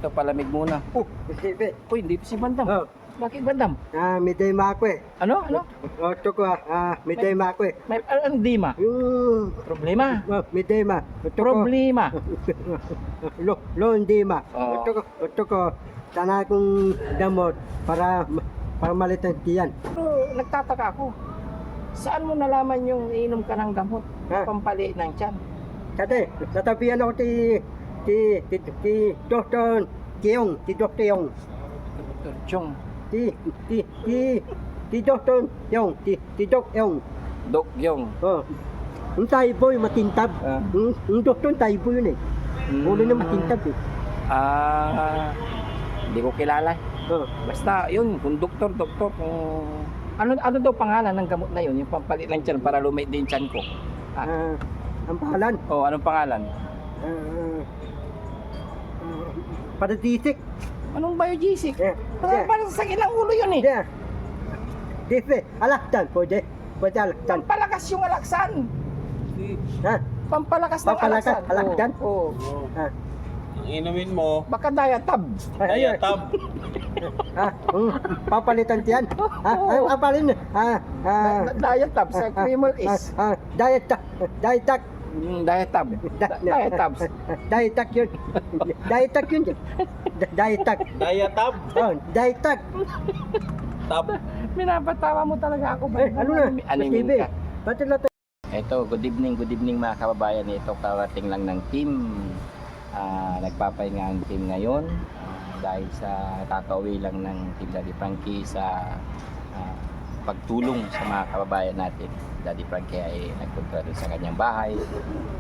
Ito, palamig muna. Isipi. Uy, hindi pa si Bandam. Oh, Bakit Bandam? midday mako eh. Ano? Ano? Ito ko, midday mako eh. May ano di ma? Yung, Problema. midday ma. Ito ko, Problema. lo hindi ma. Oo. Ito ko, sana kong damot para malit ang tiyan. Pero nagtataka ako. Saan mo nalaman yung iinom ka ng gamot? Ha? Pampaliit ng tiyan. Kasi, natabihan ako ti Dr. Keong, ti Dr. Yong. Dr. Chong. Ti Dr. Yong, ti Doc Yong. Dok Yong. Oh. Yung tayboy matintab. Ah. Yung doktor tayboy yun eh. Ulo na matintab eh. Hindi ko kilala. Oh. Basta yun, kung doktor, kung... Ano daw pangalan ng gamot na yun? Yung pampalit ng tiyan para lumit din tiyan ko. Ang pangalan. Oh, anong pangalan? Paradisik. Anong biogesic? Yeah. Parang sakit ng ulo yun eh. Yeah. Dife, alaktan. Pwede alaktan. Pampalakas yung alaksan. Ha? Pampalakas ng Pampalakas, alaksan. alaksan? Oo. Ha? Ang inumin mo, Baka diatab. diatab. Papalitan tiyan. Oo. Papalin. Diatab sa Kreml is. Diet. Diatab. Diatab. Diet yun. Diet yun. Diet. Diatab. Oh, diet. Tab. Minapatawa mo talaga ako. Ano na? Animin TV. ka. Pati na to. Ito, good evening mga kababayan. Ito, karating lang ng team. Nagpapahinga ang team ngayon dahil sa kakauwi lang ng Team Daddy Frankie sa pagtulong sa mga kababayan natin. Daddy Frankie ay nagpunta doon sa kanyang bahay.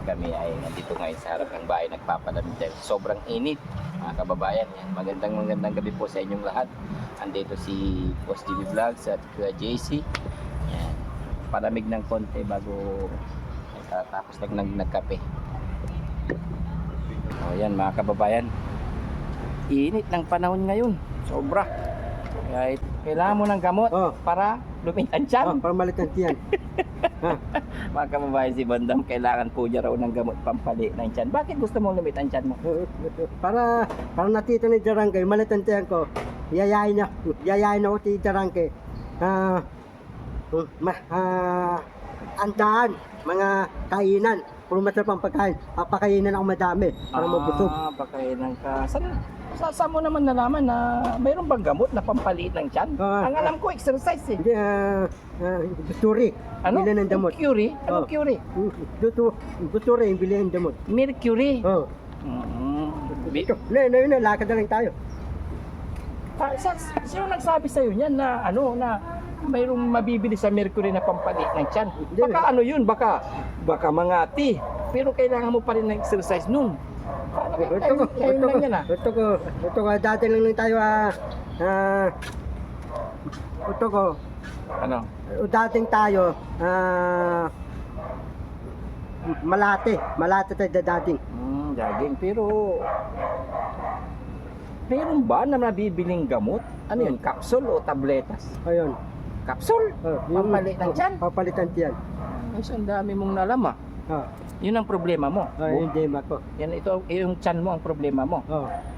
Kami ay nandito ngayon sa harap ng bahay nagpapalamig dahil sobrang init mga kababayan. Yan. Magandang gabi po sa inyong lahat. Andito si Boss TV Vlogs at Kuya JC. Yan. Palamig ng konti bago tapos lang nagkape. O yan mga kababayan, init ng panahon ngayon, sobra. Kaya kailangan mo ng gamot para lumit ang tiyan. Para malit ang tiyan. Mga kababayan, si Bandam kailangan po niya raw ng gamot pampali ng tiyan. Bakit gusto mo lumit ang tiyan mo? Para natito ni Jarangke, malit ang tiyan ko. Yayain ako ti Jarangke. Andahan, mga kainan. Puro masarap ang pagkain. Papakainin ako madami para mabusog. Pakainan ka. Saan mo naman nalaman na mayroon bang gamot na pampaliit ng tiyan? Ang alam ko, exercise eh. Hindi, Gusturi. Ano? Bilhin ng damot. Mercury? Anong curie? Gusturi, bilhin ng damot. Mercury? Oh. Bi- Lakad na lang tayo. Sino nagsabi sa'yo niyan na mayroong mabibili sa Mercury na pampalit ng tiyan? Baka ano yun, baka mangati. Pero kailangan mo pa rin ng exercise nun. Ayun lang yan ah. Ito ko, dati lang tayo ito ko, Ano? dating tayo malate tayo dating. Jogging. Pero meron ba na nabibiling gamot? Ano yun? Capsule o tabletas? Ayun. Capsule? Pampalit ng tiyan? Papalitan tiyan. Ay, ang dami mong nalam ah. Yun ang problema mo. Hindi mako. Yan yung tiyan mo ang problema mo.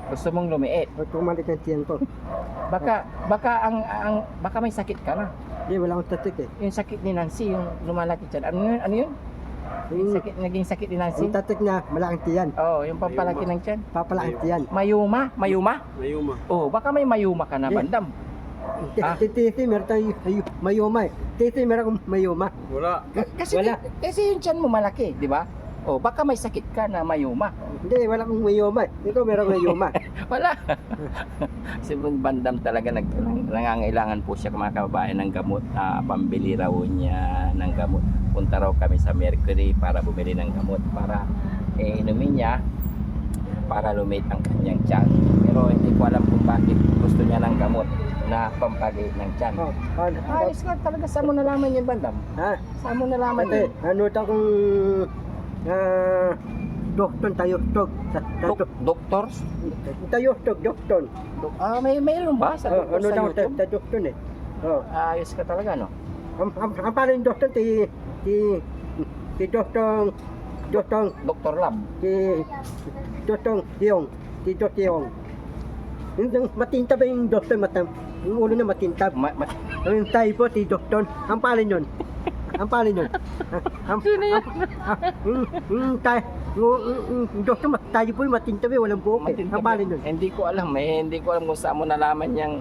Gusto mong lumiit. Pumalit ang tiyan ko. Baka may sakit ka na. Hindi, wala akong tatik eh. Yung sakit ni Nancy, yung lumalaki tiyan. Ano yun? Naging sakit ni Nancy? Yung tatik niya, malaking tiyan. Oo, yung pampalaki ng tiyan. Papalaking tiyan. Mayuma? Mayuma. Oo, baka may mayuma ka na, Bandam. Titi, meron tayong mayuma eh. Titi, meron akong mayuma. Wala. Kasi yung tiyan mo malaki, di ba? Oh, baka may sakit ka na mayuma. Hindi, wala akong mayuma eh. Ikaw meron mayuma. Wala. Si Bandam talaga nangangailangan po siya mga kababayan ng gamot. Pambili raw niya ng gamot. Punta raw kami sa Mercury para bumili ng gamot para inumin niya para lumit ang kanyang tiyan. Pero hindi ko alam kung bakit gusto niya ng gamot na pampaliit ng tiyan. Ayos ka talaga. Saan mo nalaman yan, Bandam? Ha? Saan mo nalaman Ate, yan? ano ito akong doktor tayo, Doctors? doktor. Mayroon ba sa Ano sa daw YouTube? ta doktor eh. Ayos ka talaga, no? Ang paling doktor ti doktor Dr. Lab. ti doktor Yong, ti doktor Yong. Yung matintab yung doktor, yung ulo na matintab. Yung typhoid, si doktor. Ang palin yun. Ang palin yun. Yung doktor, typhoid, matintab eh, walang buhok eh. Ang palin yun. Hindi ko alam hindi ko alam kung saan mo nalaman yung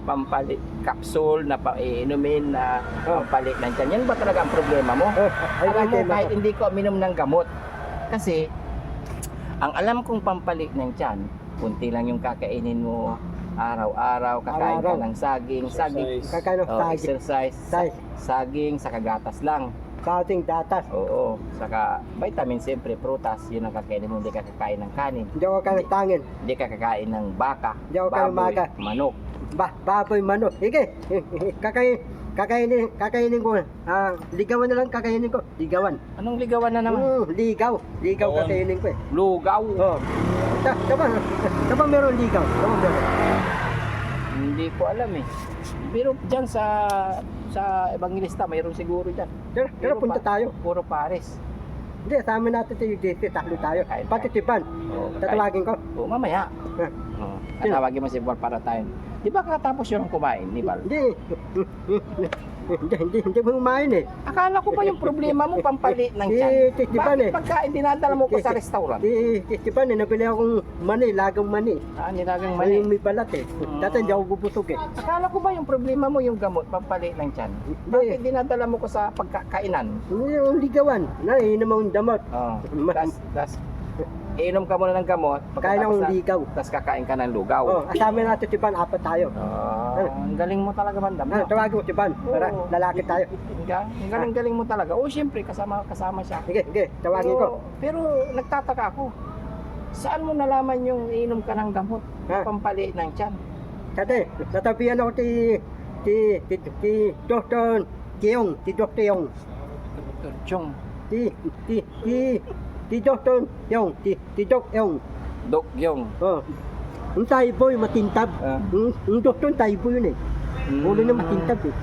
pampalit capsule na iinumin na pampalit ng tiyan. Yan ba talaga ang problema mo? Alam mo, kahit hindi ko uminom ng gamot. Kasi, ang alam kong pampalit ng tiyan, kunti lang yung kakainin mo araw-araw, kakain ka ng saging, Kakain ng saging. exercise, saging, saka gatas lang. Kating datas. Oo, saka vitamin siyempre, prutas, yun ang kakainin mo, hindi ka kakain ng kanin. Hindi ako kakain tangin. Hindi ka kakain ng baka, Hindi ako kakain baboy, baka. manok. Baboy manok. Sige, kakainin ko. Ligawan na lang kakainin ko. Ligawan. Anong ligawan na naman? Ligaw Ligawan. kakainin ko eh. Lugaw. Oh. Taba meron ligaw. Taba meron. Hindi ko alam eh. Pero dyan sa Evangelista, mayroon siguro dyan. Pero punta tayo. Puro pares. Hindi, sa amin natin tayo dito. Taklo tayo. Kain Pati tipan. Oo, Tatawagin ko. Oo, mamaya. Ah. Oo. Tatawagin mo si Paul para tayo. Di ba katapos yun ang kumain, di ba? Hindi mo kumain eh. Akala ko ba yung problema mo pampalit ng Si tiyan? Tipan eh. Bakit pagkain dinadala mo ko sa restaurant? Tipan eh, nabili akong mani, lagang mani. Nilagang Mani mali. may balat eh. Dati hindi ako bubusog eh. Akala ko ba yung problema mo yung gamot pampalit ng tiyan? Bakit dinadala mo ko sa pagkakainan? Hindi yung ligawan. Inom akong damot. Oh, tas inom ka muna ng gamot, Kain akong ligaw. tas kakain ka ng lugaw. Oh, asama natin tipan, apat tayo. Ang galing mo talaga, Bandam. Tawagin mo tipan, para Oo. lalaki tayo. Ang galing mo talaga. Oh, siyempre kasama siya. Sige, tawagin ko. Pero nagtataka ako. Saan mo nalaman yung inom ka ng gamot? Ha? Pampaliit ng tiyan. Dati, natabihan ako ti Dr. Kiyong, ti Dr. Yong. Dr. Chong. Ti Dr. Yong, ti Doc Yong. Dok Yong. Oh. Yung tayboy, matintab. Yung doktor, tayboy yun eh. Ulo na matintab eh.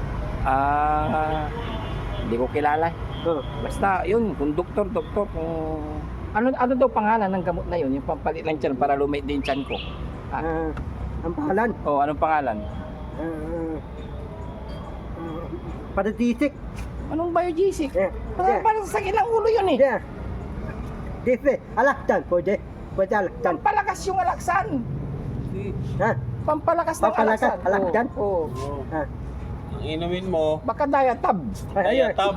Hindi ko kilala. Oh. Basta yun, kung doktor, kung... Ano daw pangalan ng gamot na yun? Yung pampalit ng tiyan para lumit din tiyan ko. Ang pangalan, Anong pangalan? Paradisic. Anong biogesic? Yeah. Parang sakit ng ulo yun eh. Yeah. Dife, alaktan, pwede alaktan. Pampalakas yung alaksan. Ha? Pampalakas ng Pampalakas, alaksan. alaksan? Oo. Ha? Ang inumin mo, Baka diatab. Diatab.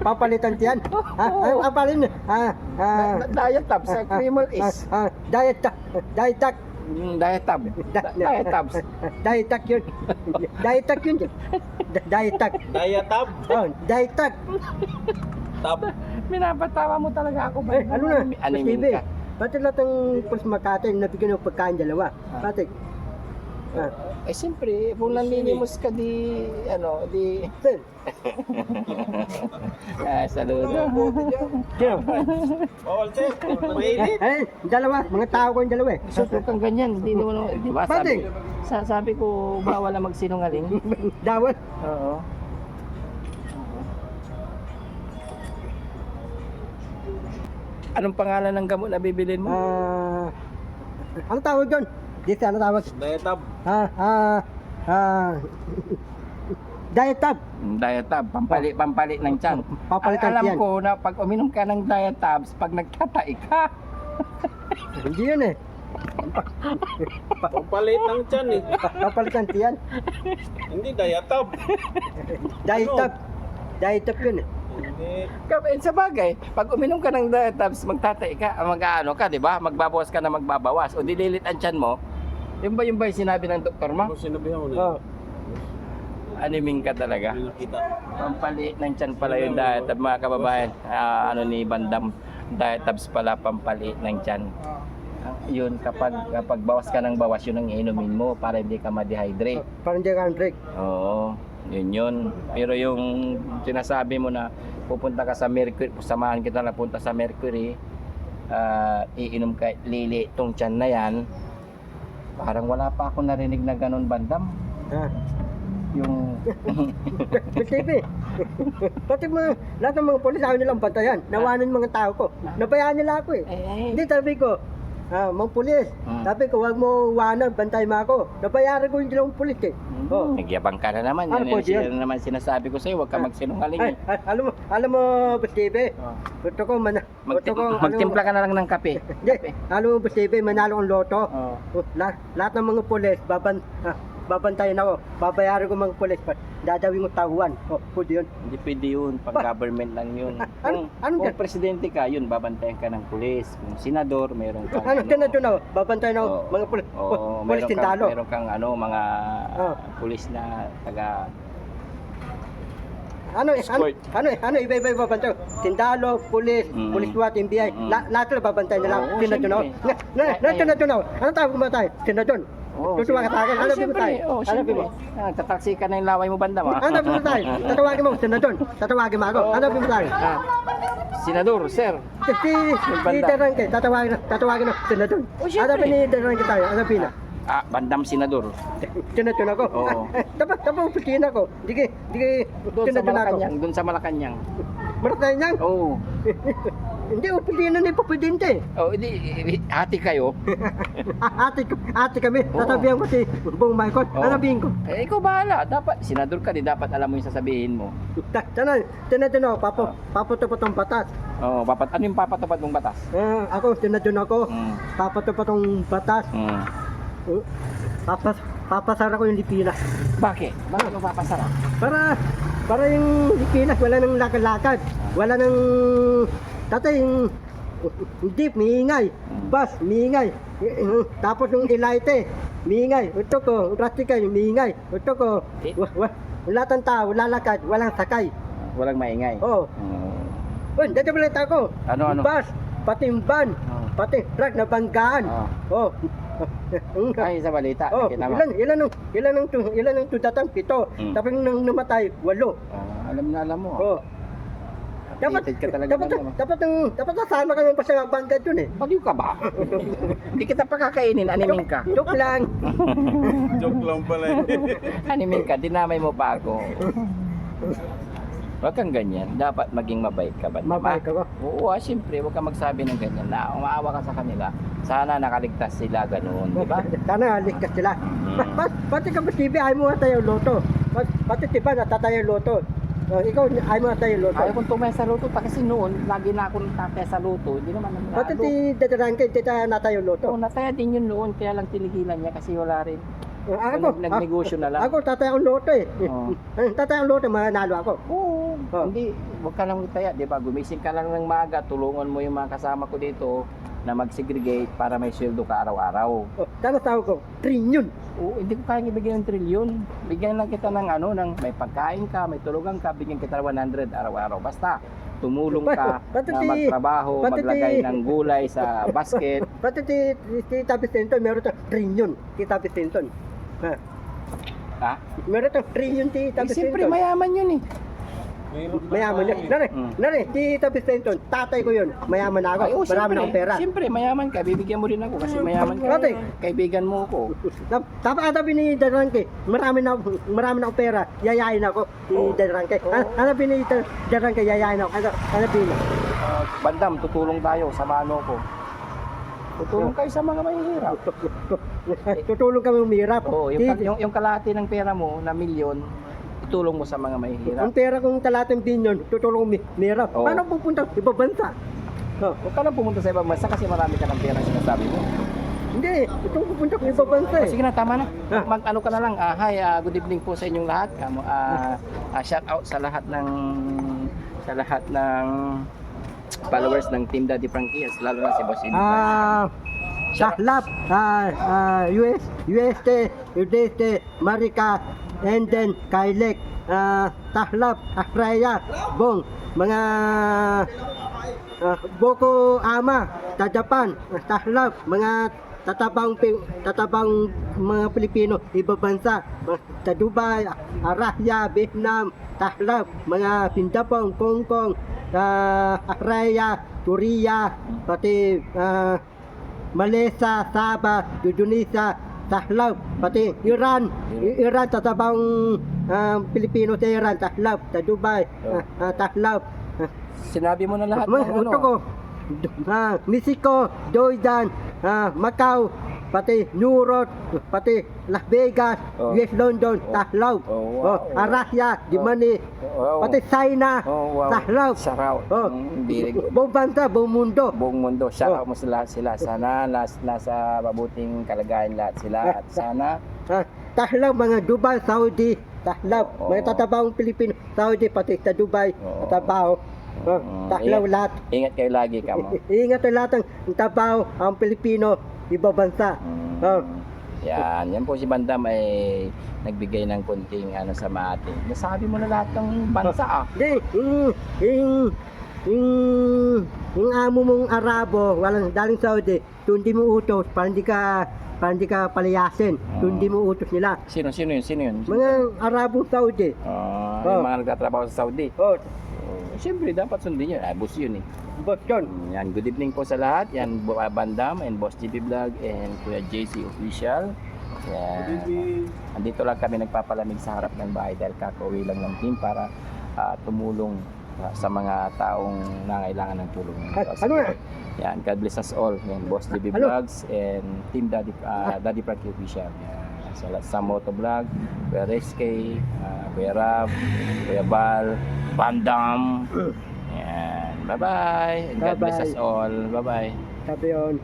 Papalitan tiyan. Ang palin. Diatab sa criminal is. Diet tak. Diatab. Diatabs. Diet yun. Diet yun. Diet tak. Diatab. Oh, diet tak. Tab. Minapatawa mo talaga ako. Ano na? Animin TV. ka. Pati lahat ng Pulis Makati, nabigyan ng pagkain dalawa. Pati. Siyempre, kung nanlinimos ka di saludo. Bawal check. Mainit. Dalawa. Mga tao ko yung dalawa eh. Sutok kang ganyan, di naman, di ba? Pati. Sabi ko, bawal na magsinungaling. Dawat. Oo. Anong pangalan ng gamot na bibilin mo? Ano tawag doon? Dito, ano tawag? Diatab. Diatab. Diatab, pampalit ng tiyan. Papalitan Alam tiyan. ko na pag uminom ka ng diatabs, pag nagtatay ka. Hindi yun eh. Pampalit ng tiyan eh. Papalitan tiyan. Hindi, diatab. Diatab. Diatab yun eh. Hindi. Sa bagay, pag uminom ka ng diatabs, magtatay ka, mag-ano ka, di ba? Magbabawas ka na magbabawas. O dililit ang tiyan mo. Yung ba yung sinabi ng doktor mo? Ako sinabihan ko na. Oh. Animing ka talaga. Hindi nakita. Pampaliit ng tiyan pala yung diatab, mga kababayan. Ni Bandam, diatabs pala pampaliit ng tiyan. Yun, kapag bawas ka ng bawas, yun ang inumin mo para hindi ka ma-dehydrate. Parang di ka Drake. Oo, yun. Pero yung sinasabi mo na pupunta ka sa Mercury, samahan kita na punta sa Mercury, iinom ka, lili itong tiyan na yan, parang wala pa ako narinig na ganun, Bandam. Yung TV. Pati lahat ng mga polis, ayaw nilang bantayan. Nawanan mga tao ko. Nabayaan nila ako eh. Hindi, sabi ko, mga pulis. Sabi ko, wag mo wanan, bantay mo ako. Nabayaran ko yung dalawang pulis eh. Oh. Nagyabang ka na naman. Ano po, Yan na naman sinasabi ko sa'yo. Huwag ka magsinungaling. Ay, alam mo, Bustebe, gusto ko, Magtimpla ka na lang ng kape. Hindi, alam mo, Bustebe, manalo ang loto. Oh. Lahat ng mga pulis, babantayan ako. Babayaran ko mga pulis. Dadawin ko tahuan. Pwede yun. Hindi pwede yun. Pag government lang yun. Ano Kung presidente ka, yun, babantayan ka ng pulis. Kung senador, meron kang... Doon ako, babantayan ako mga pulis. Pulis tindalo. Meron kang mga pulis na taga... Iba-iba babantayan. Tindalo, pulis, pulis SWAT, NBI. Lahat sila babantayan nila. Oo, Tinadyon siyempre. ako. Ano tawag mo tayo? Tinadyon. Tutuwa ka sa akin. Hanapin mo tayo. Hanapin mo. Tataksi ka na yung laway mo banda mo. Hanapin mo tayo. Tatawagin mo. Tinadyon. Tatawagin mo ako. Hanapin mo tayo. Senador, sir. Si Derangke. Tatawagin mo. Tinadyon. Hanapin ni Derangke tayo. Hanapin na. Bandam senador. Tinadyon ako. Oo. Tapos pupusin ako. Hindi tinadyon ako. Doon sa Malacanang. Malacanang? Oo. Hindi, upusin na ni Presidente. Oh, hindi hati kayo. Ate kami, tatabihan ko si Bong Michael. Hanapin ko. Ikaw bahala. Dapat senador ka, di dapat alam mo yung sasabihin mo. Tinadyon ako, papatupot ang batas. Oh, ano yung papatupad mong batas? Ako, tinadyon ako, papatupot ang batas. Papasara ko yung Lipinas. Bakit? Bakit mo papasara? Para yung Lipinas, wala nang lakad-lakad. Wala nang... Tatay, yung jeep, miingay. Bus, miingay. Tapos yung Elite, miingay. Ito ko, Rastika, miingay. Ito ko, wala tang tao, lalakad, walang sakay. Walang maingay. Oo. Dito balita ko. Ano? Bus, pati yung van, pati truck na banggaan. Oh. Ay, sa balita. Kita mo. Ilan ang tudatang 7. Tapos nang namatay, 8. Alam mo. Oh. Dapat nasama ka ng pasang bangga dun eh. Baliw ka ba? Hindi kita pakakainin, animin ka. Joke lang. Joke lang pala eh. Animin ka, dinamay mo pa ako. Huwag kang ganyan. Dapat maging mabait ka ba? Mabait ka ba? Oo, siyempre. Huwag kang magsabi ng ganyan na umaawa ka sa kanila. Sana nakaligtas sila, ganoon. Di ba? Sana ligtas sila. Pati ka ba TV, ayaw mo tayo loto. Pati diba natatay ang loto. Ikaw, ayaw mo tayo loto. Ayaw kong tumaya sa luto pa kasi noon, lagi na akong tataya sa luto. Hindi naman naman Pati ti Dadarangke, tita natayo loto. Oo, nataya din yun noon, kaya lang tinigilan niya kasi wala rin. Nagnegosyo na lang. Ako tatay ang loto eh. Tatay ang loto, manalo ako. Oo. Hindi, huwag ka lang itaya, di ba? Gumising ka lang ng maaga, tulungan mo yung mga kasama ko dito na mag-segregate para may sweldo ka araw-araw. Tama tawag ko, trillion. Oo, hindi ko kayang ibigay ng trilyon. Bigyan lang kita ng may pagkain ka, may tulugan ka, bigyan kita 100 araw-araw. Basta tumulong ka na magtrabaho, maglagay ng gulay sa basket. Pati Tita Vicente, meron tayong trillion. Tita Vicente. Ha? Meron tayong trillion Tita Vicente. Siyempre, mayaman yun eh. Mayaman yun. Nari, Tita Vicente, tatay ko yun. Mayaman na ako. Ay, Marami na akong pera. Siyempre, mayaman ka. Bibigyan mo rin ako kasi mayaman ka. Tatay. Kaibigan mo ako. Tapos atabi ni Dadarangke, marami na akong pera. Yayain ako ni Dadarangke. Atabi ni Dadarangke, yayain ako. Atabi niya. Bandam, tutulong tayo. Samahan mo ko. Tutulong kayo sa mga mahihirap. Tutulong kami umirap. Oo, yung kalahati ng pera mo na milyon, itulong mo sa mga mahihirap. Ang pera kong talating bilyon, tutulong umirap. Oo. Paano pupunta ibang bansa? Huwag ka lang pumunta sa ibang bansa kasi marami ka ng pera sinasabi mo. Hindi, ito pupunta ko ibang bansa eh. Sige na, tama na. Mag-ano ka na lang. Hi, good evening po sa inyong lahat. Shout out sa lahat ng followers ng Team Daddy Frankie, lalo na si Boss Eddie. Sahlap, USA, Marika, and then Kailek, Tahlap, Akraya, Bong, mga Boko Ama, sa Japan, Tahlap, mga tatabang mga Pilipino, ibang bansa, sa Dubai, Arabia, Vietnam, Tahlap, mga Singapore, Hong Kong, Akraya, Korea, pati Malaysia, Sabah, Indonesia, Tahlap, pati Iran, tatabang Pilipino sa Iran, Tahlap, sa Dubai, Tahlap. Sinabi mo na lahat ng Mexico, Jordan, Macau, pati New York, pati Las Vegas, Oh. US London, Oh. Tahlaw, Oh, wow. Arasya, Dimani, Wow. pati China, Oh, wow. Tahlaw, Saraw. Oh. Very good. buong bansa, buong mundo. Buong mundo, shout out mo sila. Sana nasa mabuting kalagayan lahat sila at sana Tahlaw, mga Dubai, Saudi, Tahlaw, Oo. mga tatabawang Pilipino, Saudi, pati sa Dubai, Oo. tatabaw. Tahlaw Ingat- lahat. Ingat kayo lagi kamo. Iingat ang lahat ng tabaw, ang Pilipino, iba bansa. Oh. Yan po si Bandam ay nagbigay ng konting sa maating. Nasabi mo na lahat ng bansa ah. Hindi, yung amo mong Arabo, walang daling Saudi, kung hindi mo utos, para hindi ka palayasin, kung hindi mo utos nila. Sino yun? Mga Arabong Saudi. Yung mga nagtatrabaho sa Saudi. Oh, Siyempre, dapat sundin yun. Boss yun eh. Boston. Yan, good evening po sa lahat. Yan, Bandam and Boss GB Vlog and Kuya JC Official. Yan. Andito lang kami nagpapalamig sa harap ng bahay dahil kakauwi lang ng team para tumulong sa mga taong nangailangan ng tulong. Ano na? Yan, God bless us all. Yan, Boss GB Hello? Vlogs and Team Daddy Frankie Official. Yan. Sa Moto Vlog, Kuya Reske, Kuya Rab, Kuya Bal, Bandam. Yan. Bye-bye. And God bless us Bye-bye. all. Bye-bye. Sabi yun.